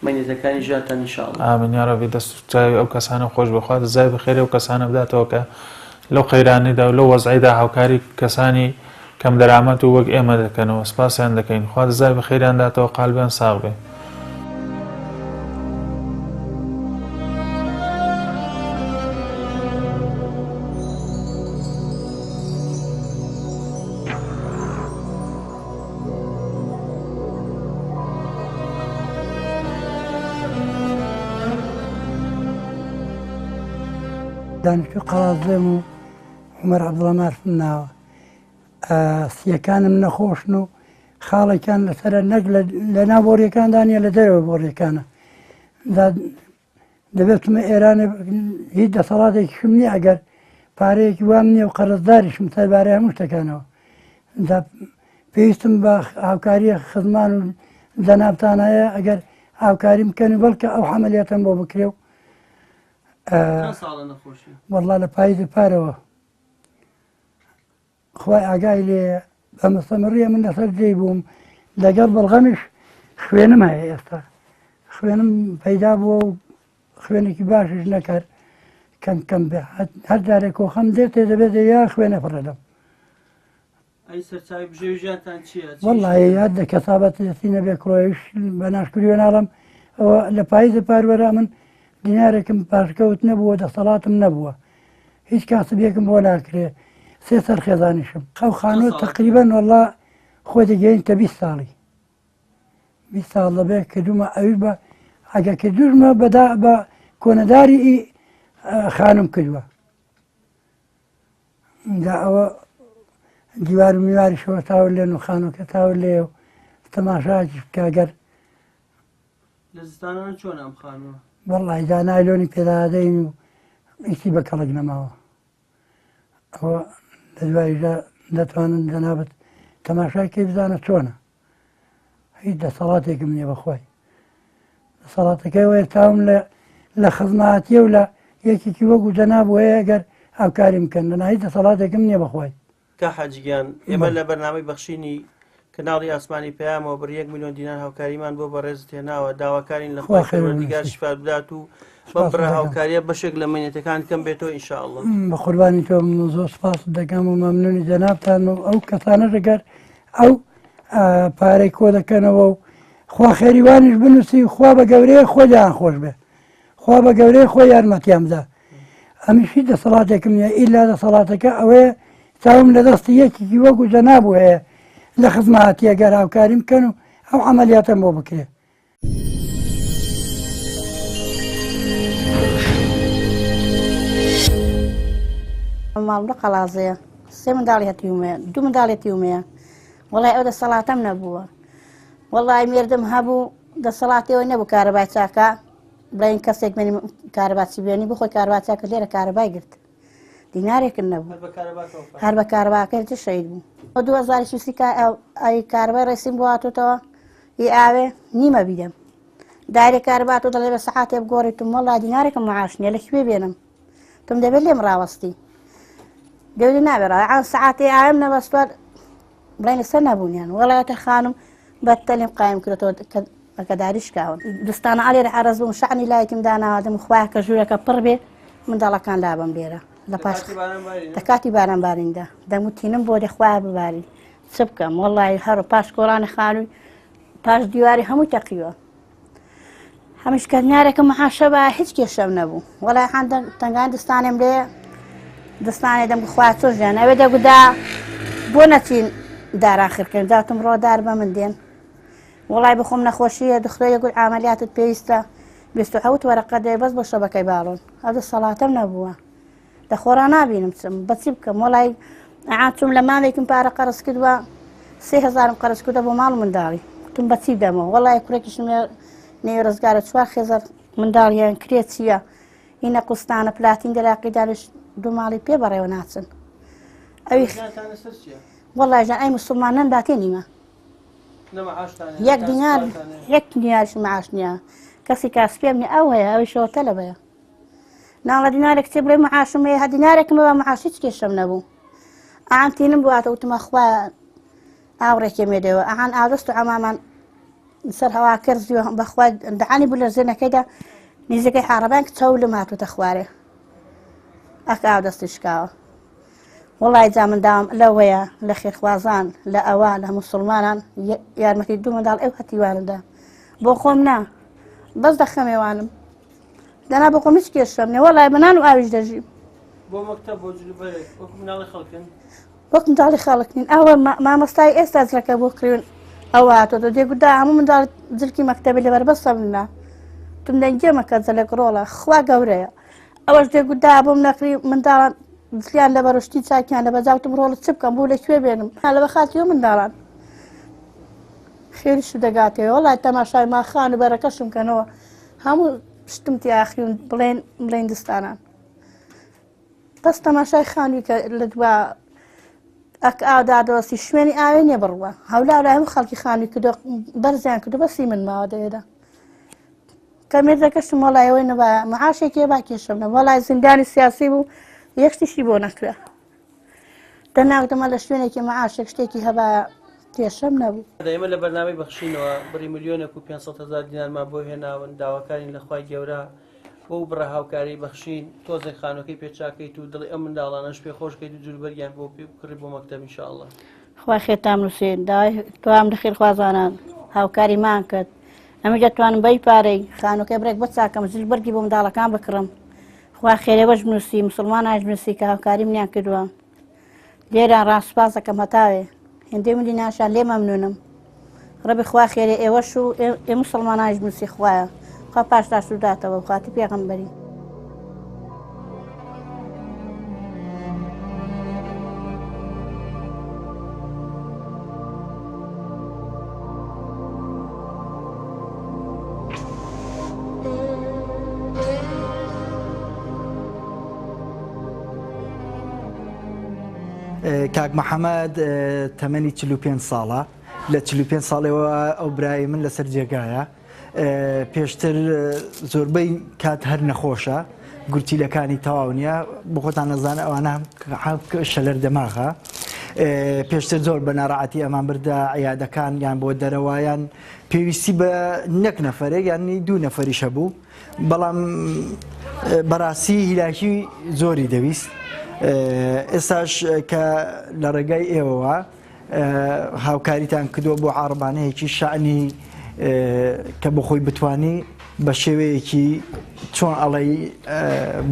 مەنیزەکانی ژیانتان ئینشاءڵڵا. ئامین یا ڕەبی دەست چاوی ئەو کەسانە خۆش بخوات زای بەخێرێ و کەسانە بداتەوە کە لەو قەیرانیدا و لەو وەزعیدا هاوکاری کەسانی کەم دەرامەت و وەک ئێمە دەکەنەوە سپاسیان دەکەین خوات زای بەخێریان داتەوە قالبیان ساغ بێ. دانیشتوی قەڵازم و عومەر عەبدوڵەمارفم ناوە سیەکانم نەخۆشن و خاڵێکیان لەسەرە نەک لە ناو بۆڕیەکاندا نیە لە دەرەوە بۆڕیەکانە دەبێتمە ئێرانە هیچ دەسەڵاتێکیشم نییە ئەگەر پارەیەکی وام نییە و قەرزداریشم سەربارەی هەموو شتەکانەوە پێویستم بە هاوکاریە خزمان و جەنابتان هەیە ئەگەر هاوکاری بکەن و بەڵکە ئەو عەمەلیاتم بۆ بکرێ و وەڵڵا لە پاییزی پارەوە خوای ئاگای لێ بە مستەمڕیە من لەسەر جێی بووم لەگەڵ بەڵغەمیش خوێنم هەیە ئێستا خوێنم پەیدا بووە و خوێنێکی باشش نەکرد کەم بێ هەر جارێک کۆخەم دێت دەبێت یا خوێنە پڕەدەم وەڵڵی یاد لە کەسابەتی نەبێ کڕۆیش بە ناشکری ناڵم ئەوە لە پاییزە پاروەرە من دینارێکم پاشکەوت نەبووە دەسەڵاتم نەبووە هیچ کاسبێکم بۆ ناکرێ سێ سەر خێزانیشم خەو خانوو تقریبەن وەڵڵا خۆ دەگەین کە 20 ساڵی 20 ساڵ دەبێ کردومە ئەوی بە ئەگە کردوژمە بە کۆنەداری خانم کردووە دا ئەوە دیوار و میواریشەوە تاور لێن و خانووکە تاور لێ و تەماشاکیش بکەگەر لە زستانان چۆن ئەم خانووە وەڵڵی دا نایلۆنی پێدادەین و ئیسی بە کەڵک نەماوە ئەوە لە دواییدا دەتوانن جەنابەت تەماشاکەی بزانە چۆنە هیچ دەسەڵاتێکم نییە بەخوای دەسەڵاتەکەی وەیە تاوم لە خزماتیە و لە یەکێکی وەکو جەناب وەیە ئەگەر هاوکاری بکەن لەنا هیچ دەسەڵاتێکم نییە بەخوای کا حاجیگیان ئێمە لە بەرنامەی بەخشینی کەناڵی ئاسمانی پەیامەوە بڕ 1 میلیۆن دینار هاوکاریمان بۆ بەڕێزت هێناوە داواکارین لە خۆی پەروەردیگار شیفا بدات و بەم بڕە هاوکاریە بەشێک لە مینێتەکان کەم بێتەوە ئینشاءڵڵا بە قوربانی تۆ زۆر سپاس دەکەم و مەمنونی جەنابتان و ئەو کەسانە دەگەر ئەو پارەی کۆ دەکەنەوە و خوا خێریوانیش بنووسی خوا بە گەورەیە خۆیان خۆش بێ خوا بە گەورەیە خۆی یارمەتیان بدە ئەمیشی دەسەڵاتێکم نیە ئیلا دەسەڵاتەکە ئەوەیە چاوم لە دەستی یەکێکی وەکو جەناب هەیە لە خزمەتی ئەگەر هاوکاری بکەن و ئەو عەمەلیاتەم بۆ بکرێ ماڵ قەڵازەیە 3 منداڵی هەتیومەیە 2 منداڵی هەتیومەیە وەڵای ئەو دەسەڵاتەم نەبووە وەڵای مێردم هەبوو دەسەڵاتەوەی نەبوو کارەبای چاکە بڵین کەسێک بێنی کارەباچی بێنی بخۆی کارەبا چاکە لێرە کارەبای گرت دینارێکن نەبوو هەر بە کارەباکەی شەید بوو 2020 ئەی کارەبای ڕێسیم بۆ هاتوتەوە هی ئاوێ نیمە بیدەم دایرێک کارەبات و دەڵێ بە سەعاتێ بگۆڕیتم وەڵا دینارێکم معاش نییە لەکوێ بێنم تم دەبێت لێم ڕاوەستی دەوری نابێڕە ئەو سەعاتێ ئاوێم نەبەستوار بڵین لەسەر نەبوونیان وەڵایەتە خانم بەتەلێم قایم کردەوە بەکەداریش کاون دستانە ئالێرە عەرەز بووم شەعنی لایەکم داناوادەم خوایە کە ژوورەکە پڕ بێ منداڵەکان لابم لێرە لە پاش کاتی بارانباریندا دەموتینم بۆ دەخوایە بباری چ بکەم وەڵی هەر پاش کۆڕانی خانووی پاش دیواری هەموو تەقیوە هەمیش کەنیارێکە مەحاشە بە هیچ کێشەم نەبوو وەڵای تەنگان دستانێم لێ دەستانێ دەمخوا چۆ ژیان ئەوێ دەگودا بۆ نەچین داراخرکردن داوتم ڕۆدار بە من دێن وڵای بخۆم نەخۆشیە دختۆیە گوڵ ئامەلیاتت پێویستە 27 وەرەقە دێ بەس بۆ شەبەکەی باڵۆن ئەو دەسەڵاتەم نەبووە دەخۆڕا نابینم چم بەچی بکەم وڵای ئاچوم لە ماڵێکم پارە قەرز کردووە 3000 قەرز کردە بۆ ماڵ منداڵی وتم بەچی دەمەوە وڵای کوڕێکیشم نێو ڕزگارە 4000 منداڵیان کرێت چییە هینە قوستانە پلاتین دەراقی دانش دوو ماڵی پێ بەڕێوە ناچن ئەوی وەڵای ژان ئەی موسڵمانان داتێنیمە یەک دیناریش معاش نییە کەسی کاسپێم نیە ئەو هەیە ئەوی شەوە تەلەبەیە ناڵە دینارێک کتێ بڵێ معاشم هەیە هە دینارێکم بە معاش هیچ کێشەم نەبوو ئەعان تینم بواتە وتمە خوایە ئاوڕێکی مێدەوە ئەعان ئادەست و ئەمامان سەر هەوا کردیوە بەخوا دەعانی بوو لە زێنەکەیدا نیزەکەی حارەبان کە چاو لەم هاتووتە خوارێ ئەکە ئاو دەستی شکاوە وڵای جا منداوم لەوەیە لە خێرخوازان لە ئەوە لە موسڵمانان یارمەتی 2 منداڵ ئەو هەتیواندا بۆ خۆم نا بەس دەخەمێوانم دەنا بۆ خۆم هیچ کێشەم نێ وەڵای بەنان و ئاویش دەژیم بۆ مەکتەب بۆ جلوبەرێک وەکو مناڵی خەڵکن وەک منداڵی خەڵکنین ئەوە مامۆستای ئێستا جلەکە بۆ کڕیون ئەو هاتۆ دێگودا هەموو منداڵ جلکی مەکتەبی لەبەر بەسەم نا تم دەنگێمەکە جەلێک ڕۆڵە خوا گەورەیە ئەوەش دێگودا بۆم نەکری منداڵان دلیان لە بەڕشتی چاکیان لە بەجاوتم ڕۆڵت چ بکەم بۆ لەکوێ بێنم لە بە خاتیەوە منداڵان خێریش دەگاتەوە وڵای تەماشای ماخان و بەرەکەشم کەنەوە هەموو شتم تیاخیون بڵێن دستانان بەس تەماشای خانووی کە لە دوا ئەک ئاودادۆسی شوێنی ئاوێ نیە بڕوە هەولا لای هەموو خەڵکی خانی کردو بەرزیان کردو بەسی من ماوە دەێدا کە مێردەکەشم وەڵایەوەی نەبا مەعاشێکی با کێشم نە وەڵای زیندانی سیاسی بوو یەکشتیشی بۆ نەکرا دەناوتەمە لە شوێنێکی مەعاشێک شتێکی هەبا کێشەم نەبوو ئێمە لە بەرنامەی بەخشینەوە بڕی ملیۆنێک و 500,000 دینارمان بۆ هێناون داواکانی لەخوای گەورە بۆ بڕە هاوکاری بەخشین تۆزێک خانۆکەی پێچاکەیت و دڵی ئەم منداڵانەش پێ خۆشکەیت و جوولبەرگیان بۆ کڕی بۆ مەکتەب ئینشاءالله خوا خێتام نووسێن داوای توام لەخێر خوازانان هاوکاریمان کرد ئەمە دەتوانم بەی پارەی خانۆکەی بڕێک بە چاکەم جوولبەرگی بۆ منداڵەکان بکڕم خوا خێرەوەش بنووسی مسلمان ناژنووسی کە هاوکاری منیان کردووە لێران ڕاستسپاس دەکەم هەتاوێ هێندەی ملی ناشان لێ مەمنونم ڕەبی خوا خێرێ ئێوەش و ئێ مسلمان ناژنووسی خوایە خوا پاش داسووداتەوە خواتی پێغەمبەری کاک محەممەد تەمەنی 45 ساڵە لە 45 ساڵەوە ئەو برای من لەسەر جێگایە پێشتر زۆربەی کات هەر نەخۆشە گورتیلەکانی تەواو نییە بۆ خۆتان نەزانە ئەوانە شەلەر دەماغە پێشتر زۆر بە ناڕەعەتی ئەمان بردە عیادەکان یان بۆ دەرەوایان پێویستی بە نەک نەفرێک یانی دوو نەفەریشە بوو بەڵام بەڕاستی هیلاکی زۆری دەویست ئێستاش کە لە ڕێگای ئێوەوە هاوکاریتان کردووە بۆ عاربانەیەکی شعنی کە بۆ خۆی بتانی بە شێوەیەکی چۆن ئەڵی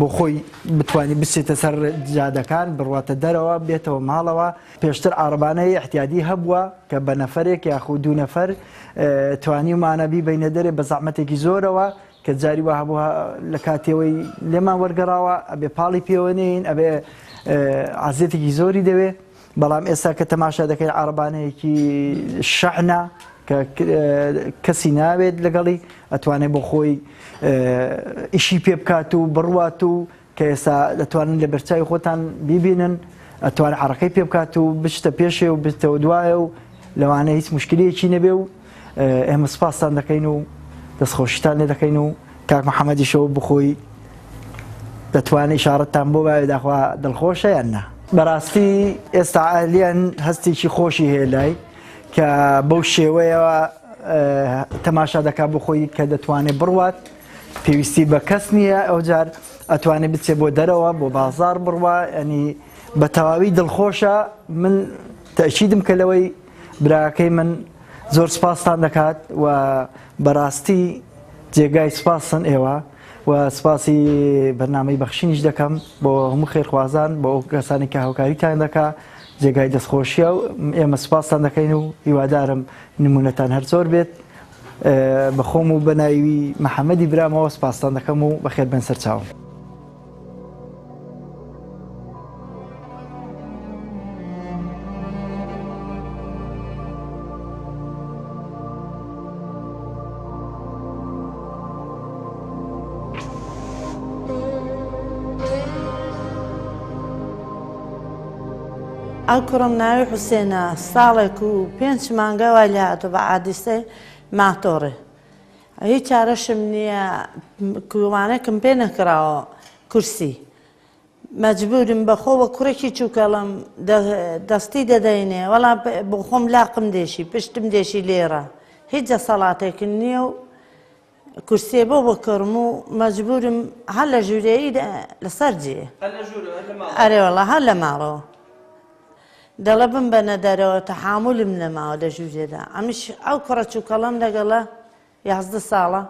بۆ خۆی بتانی بچێتە سەر جادەکان بڕواتە دەرەوە بێتەوە ماڵەوە پێشتر عاربانەی احتیادی هەبووە کە بە نەفرێک یاخود دوو نەفەر توانی ومانەبی بینە دەرێ بە زەحمەتێکی زۆرەوە کە جاری وا هەبووە لە کاتێەوەی لێمان وەرگەڕاوە ئەبێ پاڵی پێوەنین ئەبێ عزیێتێکی زۆری دەوێ بەڵام ئێستا کە تەماشا دەکەین عاربانەیەکی شەحنە کە کەسی ناوێت لەگەڵی ئەتوانێت بۆ خۆی ئیشی پێ بکات و بڕوات و کە ئێستا دەتوانن لە بەرچاوی خۆتان بیبینن ئەتوانێت عڕەکەی پێ بکات و بچتە پێشێ و بچتەوە دوایە و لەوانە هیچ مشکلەیەکی نەبێ و ئێمە سپاسان دەکەین و دەستخۆشیتان لێ دەکەین و کاک محەممەدیشەوە بخۆی دەتوانێت ئیشارەتتان بۆ باوێ داخوا دڵخۆشە یان نا بەڕاستی ئێستا ئالیان هەستێکی خۆشی هەیە لای کە بەو شێوەیەوە تەماشا دەکات بۆ خۆی کە دەتوانێت بڕوات پێویستی بە کەس نییە ئەو جار ئەتوانێت بچێت بۆ دەرەوە بۆ بازار بڕوە ینی بە تەواوی دڵخۆشە من تەشیدم کە لەوەی براکەی من زۆر سپاسان دەکات و بەڕاستی جێگای سپاسن ئێوە و سپاسی بەرنامەی بەخشینیش دەکەم بۆ هەموو خێرخوازان بۆ ئەو کەسانی کە هاوکاریتان دەکا جێگای دەستخۆشیە و ئێمە سپاسان دەکەین و هیوادارم نمونەتان هەر زۆر بێت بەخۆم و بەناوی محەممەدی برامەوە سپاسان دەکەم و بەخێر بن سەرچاوم. ئەو کوڕم ناوی حوسێنە ساڵێک و 5 مانگەوە لاتۆ بە عادیسەی ماتۆڕێ هیچ چارەشم نییە کووانێکم پێ نەکراوە کورسی مەجبورم بەخۆ بە کوڕێکی چووکەڵم دەستی دەدەینێ وەڵا بۆ خۆم لاقم دێشی پشتم دێشی لێرە هیچ جەسەڵاتێکم نییە و کورسێ بۆ بکڕم و مەجبورم هەر لە ژوورەیە لەسەر جێ ئەرێوەڵە هەر لە ماڵەوە دەڵە بم بەنە دەرەوە تەحامولم نەماوە لە ژوورێدا ئەمیش ئەو کوڕە چووکەڵم لەگەڵە 11 ساڵە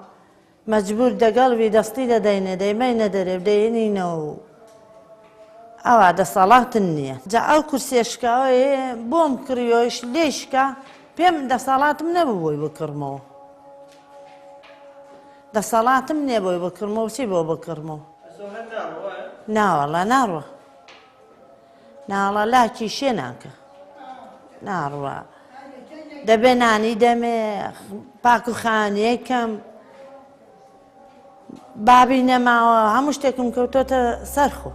مەجبور دەگەڵوی دەستی دەدەینێ دەیمەینە دەرێ دەێنینەوە و ئەوە دەسەڵاتن نییە جا ئەو کورسێشکاوە بۆم کڕیۆش لێشکا پێم دەسەڵاتم نەبوو بۆی بکڕمەوە دەسەڵاتم نییە بۆی بکڕمەوە چی بۆ بکڕمەوە ناوەڵە ناڕوە ناڵە لاکی شێ ناکە ناڕوە دەبێ نانی دەمێ پاک و خانیەکەم بابی نەماوە هەموو شتێکم کەوتۆتە سەرخۆ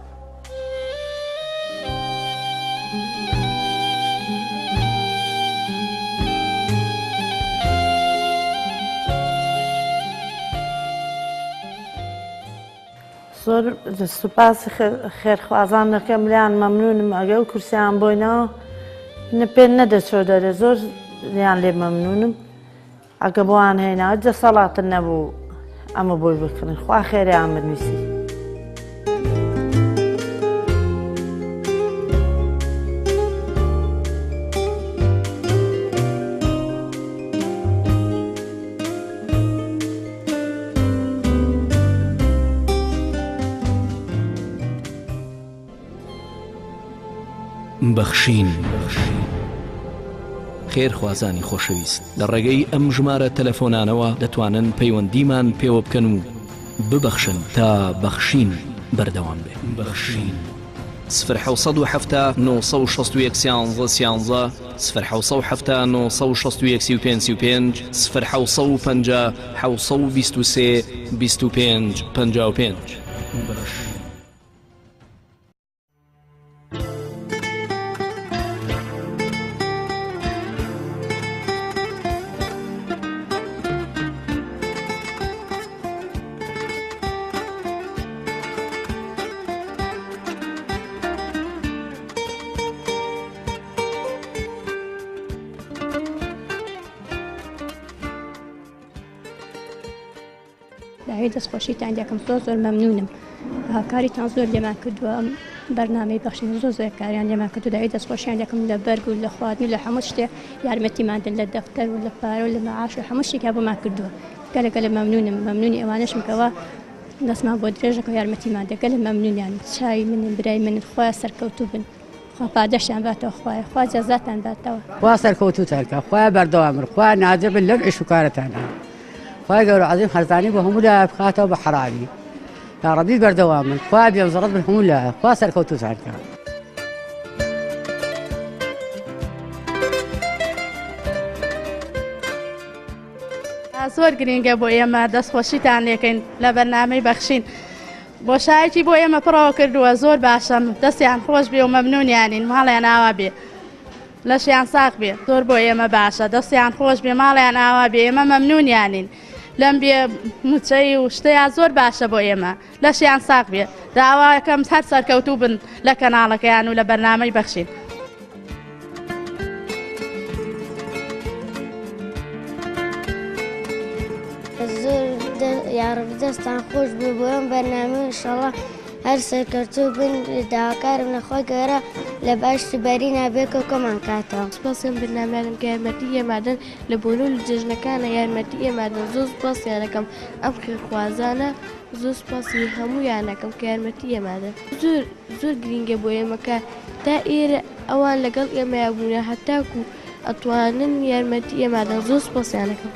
زۆر سوپاسی خێرخوازان دەکەم لیان مەمنونم ئەگە و کورسیان بۆینەوە پێ نەدەچۆ دەرێ زۆر لیان لێ مەمنونم ئەگە بۆیان هێناوە دەسەڵاتن نەبوو ئەمە بۆی بکردن خوا خێریان بنووسی. بەخشین خێرخوازانی خۆشەویست لە ڕێگەی ئەم ژمارە تەلەفۆنانەوە دەتوانن پەیوەندیمان پێوە بکەن و ببەخشن تا بەخشین بەردەوام بێ. بەخشین 1970 961 11 1970 961 35 1950 723 25 55. داوای دەستخۆشیتان دەکەم زۆر مەمنونم هاوکاریتان زۆر لێمان کردووە بەرنامەی بەخشین زۆر کاریان لێمان کردو داوای دەستخۆشیان دەکەم لە بەرگ و لە خواردنی لە هەموو شتێ یارمەتیماندن لە دەفتەر و لە پارە و لە مەعاش و هەموو شتێکا بۆمان کردووە گەلە مەمنونم مەمنونی ئەوانەشم کەەوە دەستمان بۆ درێژەکە یارمەتیمان دەگەلە مەمنونیان چاوی من برای من خۆیان سەرکەوتوو بن پادەشیان باتەوە خوایە خوا جەزاتان باتەوە خوا سەرکەوتووتان کە خوایە بەردەوامن خوا ناجەبن لەم ئیش و کارەتانە خوای گەورە عەزیز هەرزانی بە هەموو لایە بخاتەوە بە حەرامی یا ڕەبی بەردەوامن خوا بێوزەڕەت بن هەموو لایە خوا سەرکەوتووتان کە زۆر گرینگە بۆ ئێمە دەستخۆشیتان لێکەین لە بەرنامەی بەخشین بۆ شایەتی بۆ ئێمە پڕەوە کردووە زۆر باشە دەستیان خۆش بێ و مەمنونیانین ماڵیان ئاوا بێ لەشیان ساق بێ زۆر بۆ ئێمە باشە دەستیان خۆش بێ ماڵیان ئاوا بێ ئێمە مەمنونیانین لەم بێ موچەی و شتەیان زۆر باشە بۆ ئێمە لەشیان ساق بێ داواکەم هەر سەرکەوتوو بن لە کەناڵەکەیان و لە بەرنامەی بەخشین. یارب دەستان خۆش بوو بۆ ئەم بەرنامە ئینشەڵڵا هەر سەرکەوتوو بن داواکارم نەخوا گەورە لە باشی بەری نابێت و کۆمان کاتەوە. سپاسم بەرنامەیانم کە یارمەتی ئێمادەن لە بۆنەوە لە جێژنەکانە یارمەتی ئێمادەن زۆر سپاسیانەکەم ئەم خێرخوازانە زۆر سپاسی هەموویانەکەم کە یارمەتی ئێمادەن زۆر گرینگە بۆ ئێمەکە تا ئێرە ئەوان لەگەڵ ئێمەیا بوونە هەتاکو ئەتوانن یارمەتی ئێمادەن زۆر سپاسیانەکەم.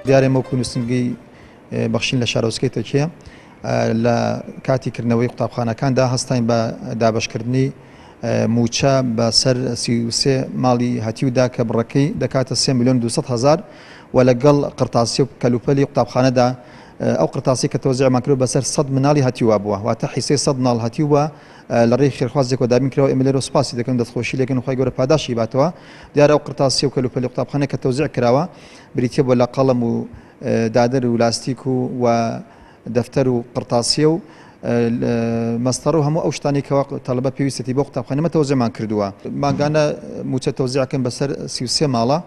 دیارێ مەوکو نووسنگی بەخشین لە شارۆچکەی تۆکیە لە کاتی کردنەوەی قوتابخانەکاندا هەستین بە دابەشکردنی موچە بەسەر 33 ماڵی هەتیودا کە بڕەکەی دەکاتە 3,200,000 و لەگەڵ قرتاسی و کەلوپەلی قوتابخانەدا ئەو قرتاسی کە تۆزیعمان کرد بەسەر 100 مناڵی هەتیوە بووە واتە حیسەی 100 مناڵ هەتیوە لە ڕێی خێرخوازێک و دابین کرەوە ئێمە لێرە سوپاسی دەکەن دەستخۆشی لێکن و خۆی گەورە پاداشی باتەوە دیارە ئەو قرتاسی و کەلوپەلی قوتابخانەیە کە تۆزیع کراوە بریتیە بۆ لە قەڵەم و دادەر و لاستیک و دەفتەر و قرتاسیە و مەستەڕ و هەموو ئەو شتانی کەەوە تەڵەبە پێویستەتی بۆ قوتابخانەمە تەوزیعمان کردووە ماگانە موچە تەوزیعکەن بەسەر 33 ماڵە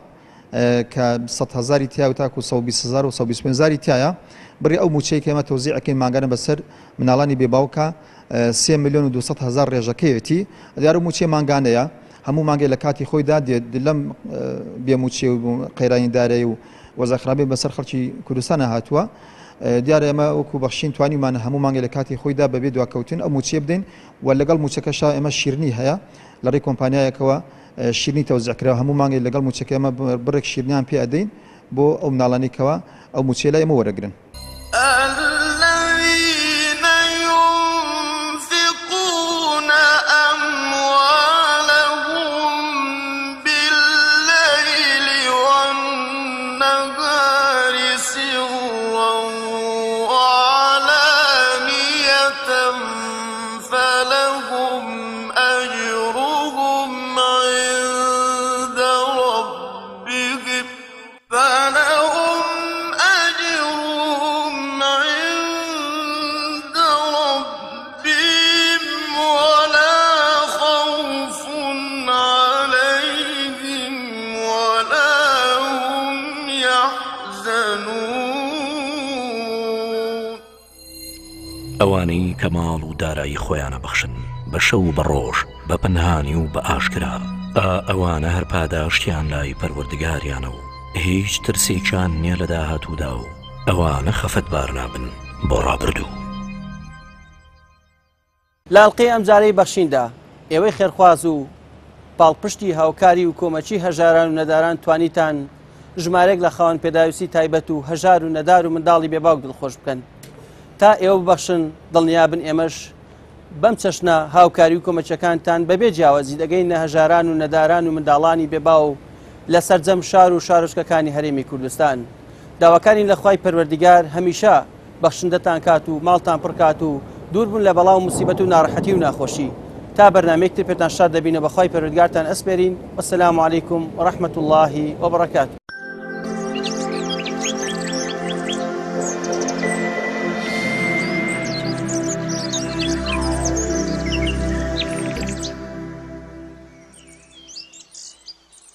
کە 100,000 تیا و تاکو 120,000 و 125,000 تایە بڕی ئەو موچەی کە ئێمە تەوزیعەکەین ماگانە بەسەر مناڵانی بێباوکە 3,200,000 ڕێژەکەیەتی دیارە موچێ ماگانەیە هەموو مانگەی لە کاتی خۆیدا لەم بێموچێ و قەیرانیدارەی و وەزەخرابی بەسەر خەڵکی کوردستانە هاتووە دیارە ئێمە وەکو بەخشین توانیمان هەموو مانگەی لە کاتی خۆیدا بەبێ دواکەوتن ئەو موچێ بدەین و لەگەڵ موچەکەشا ئێمە شیرنی هەیە لە ڕێی کۆمپانیایەکەوە شیرنی تەوزیعکراوە هەموو مانگەی لەگەڵ موچەکە ئێمە بڕێک شیرنیان پێ ئەدەین بۆ ئەو مناڵانێکەوە ئەو موچێ لای ئێمە وەرەگرن. الذين ينفقون أموالهم ئەوانەی کە ماڵ و دارایی خۆیانە بەخشن بە شەو بە ڕۆژ بە پەنهانی و بە ئاشکرا ئەوانە هەر پاداشتیان لای پەروەردگاریانە و هیچ ترسێکیان نییە لە داهاتوودا و ئەوانە خەفەتبار نابن بۆ ڕابردوو. لاڵقەی ئەمجارەی بەخشیندا ئێوەی خێرخواز و پاڵپشتی هاوکاری و کۆمەچی هەژاران و نەداران توانیتان ژمارەێک لە خاوەن پێداویستی تایبەت و هەژار و نەدار و منداڵی بێباوک دڵخۆش بکەن تا ئێوە ببەخشن دڵنیابن ئێمەش بەم چەشنە هاوکاری و کۆمەچەکانتان بەبێ جیاوازی دەگەینە هەژاران و نەداران و منداڵانی بێباو لە سەرجەم شار و شارۆچکەکانی هەرێمی کوردستان. داواکانی لە خوای پەروەردیگار هەمیشە بەخشندەتان کات و ماڵتان پڕکات و دوور بوون لە بەڵاو موسیبەت و ناڕەحەتی و ناخۆشی. تا بەرنامەیەکتر پێتان شاد دەبینە بەخوای پەروەردگارتان ئەسپێرین. وەسەلام عەلەیکوم وەڕەحمەتوڵڵاهی وەبەڕەکاتوه.